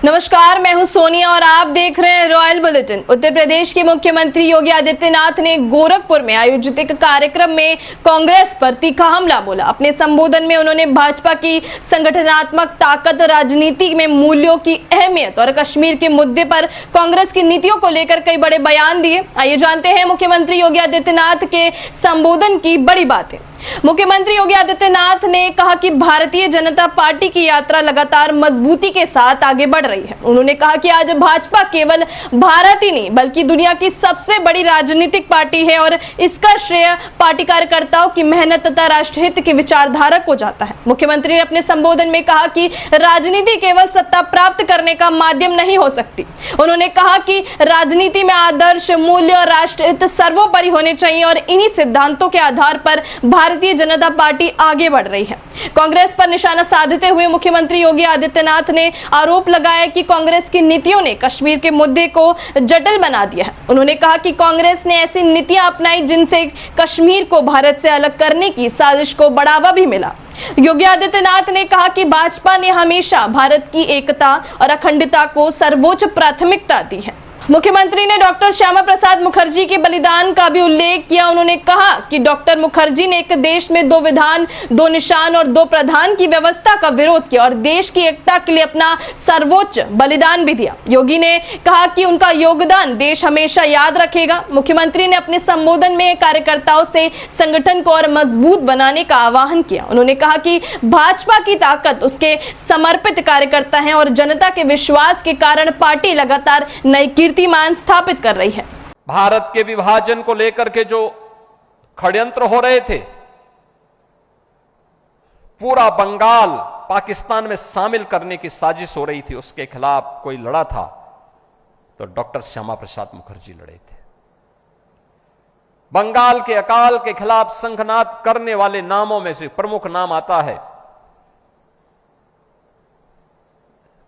नमस्कार, मैं हूं सोनिया और आप देख रहे हैं रॉयल बुलेटिन। उत्तर प्रदेश के मुख्यमंत्री योगी आदित्यनाथ ने गोरखपुर में आयोजित एक कार्यक्रम में कांग्रेस पर तीखा हमला बोला। अपने संबोधन में उन्होंने भाजपा की संगठनात्मक ताकत, राजनीति में मूल्यों की अहमियत और कश्मीर के मुद्दे पर कांग्रेस की नीतियों को लेकर कई बड़े बयान दिए। आइए जानते हैं मुख्यमंत्री योगी आदित्यनाथ के संबोधन की बड़ी बातें। मुख्यमंत्री योगी आदित्यनाथ ने कहा कि भारतीय जनता पार्टी की यात्रा लगातार मजबूती के साथ आगे बढ़ रही है। उन्होंने कहा कि आज भाजपा केवल भारत ही नहीं बल्कि दुनिया की सबसे बड़ी राजनीतिक पार्टी है और इसका श्रेय पार्टी कार्यकर्ताओं की मेहनत तथा राष्ट्रहित की विचारधारा को जाता है। मुख्यमंत्री ने अपने संबोधन में कहा कि राजनीति केवल सत्ता प्राप्त करने का माध्यम नहीं हो सकती। उन्होंने कहा कि राजनीति में आदर्श, मूल्य और राष्ट्रहित सर्वोपरि होने चाहिए और इन्हीं सिद्धांतों के आधार पर भारतीय जनता पार्टी आगे बढ़ रही है। कांग्रेस पर निशाना साधते हुए मुख्यमंत्री योगी आदित्यनाथ ने आरोप लगाया कि कांग्रेस की नीतियों ने कश्मीर के मुद्दे को जटिल बना दिया है। उन्होंने कहा कि कांग्रेस ने ऐसी नीतियां अपनाई जिनसे कश्मीर को भारत से अलग करने की साजिश को बढ़ावा भी मिला। योगी आदित्यनाथ ने कहा कि भाजपा ने हमेशा भारत की एकता और अखंडता को सर्वोच्च प्राथमिकता दी है। मुख्यमंत्री ने डॉक्टर श्यामा प्रसाद मुखर्जी के बलिदान का भी उल्लेख किया। उन्होंने कहा कि डॉक्टर मुखर्जी ने एक देश में दो विधान, दो निशान और दो प्रधान की व्यवस्था का विरोध किया और देश की एकता के लिए अपना सर्वोच्च बलिदान भी दिया। योगी ने कहा कि उनका योगदान देश हमेशा याद रखेगा। मुख्यमंत्री ने अपने संबोधन में कार्यकर्ताओं से संगठन को और मजबूत बनाने का आह्वान किया। उन्होंने कहा कि भाजपा की ताकत उसके समर्पित कार्यकर्ता हैं और जनता के विश्वास के कारण पार्टी लगातार नई कीर्तिमान स्थापित कर रही है। भारत के विभाजन को लेकर के जो षड्यंत्र हो रहे थे, पूरा बंगाल पाकिस्तान में शामिल करने की साजिश हो रही थी, उसके खिलाफ कोई लड़ा था तो डॉक्टर श्यामा प्रसाद मुखर्जी लड़े थे। बंगाल के अकाल के खिलाफ संघनाद करने वाले नामों में से प्रमुख नाम आता है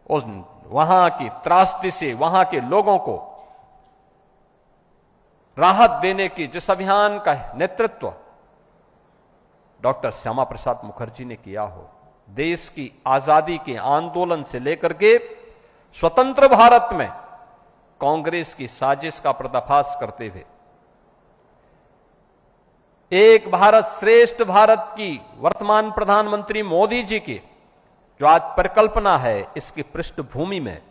उस वहां की त्रासदी से वहां के लोगों को राहत देने की जिस अभियान का नेतृत्व डॉक्टर श्यामा प्रसाद मुखर्जी ने किया हो, देश की आजादी के आंदोलन से लेकर के स्वतंत्र भारत में कांग्रेस की साजिश का पर्दाफाश करते हुए एक भारत श्रेष्ठ भारत की वर्तमान प्रधानमंत्री मोदी जी की जो आज परिकल्पना है, इसकी पृष्ठभूमि में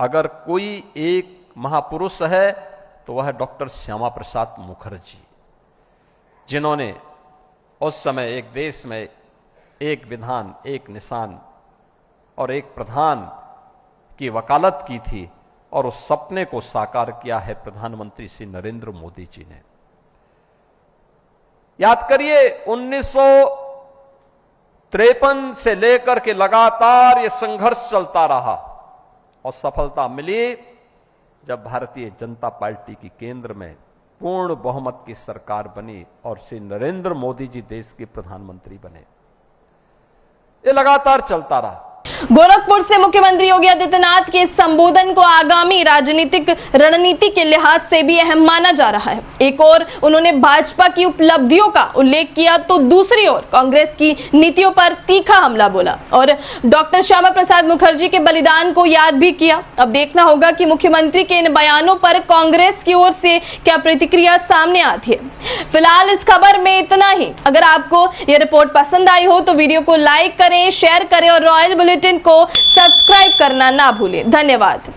अगर कोई एक महापुरुष है तो वह डॉक्टर श्यामा प्रसाद मुखर्जी, जिन्होंने उस समय एक देश में एक विधान, एक निशान और एक प्रधान की वकालत की थी और उस सपने को साकार किया है प्रधानमंत्री श्री नरेंद्र मोदी जी ने। याद करिए 1953 से लेकर के लगातार ये संघर्ष चलता रहा और सफलता मिली जब भारतीय जनता पार्टी की केंद्र में पूर्ण बहुमत की सरकार बनी और श्री नरेंद्र मोदी जी देश के प्रधानमंत्री बने। ये लगातार चलता रहा। गोरखपुर से मुख्यमंत्री योगी आदित्यनाथ के संबोधन को आगामी राजनीतिक रणनीति के लिहाज से भी अहम माना जा रहा है। एक ओर उन्होंने भाजपा की उपलब्धियों का उल्लेख किया तो दूसरी ओर कांग्रेस की नीतियों पर तीखा हमला बोला और डॉक्टर श्यामा प्रसाद मुखर्जी के बलिदान को याद भी किया। अब देखना होगा कि मुख्यमंत्री के इन बयानों पर कांग्रेस की ओर से क्या प्रतिक्रिया सामने आती है। फिलहाल इस खबर में इतना ही। अगर आपको यह रिपोर्ट पसंद आई हो तो वीडियो को लाइक करें, शेयर करें और रॉयल बुलेटिन को सब्सक्राइब करना ना भूलें। धन्यवाद।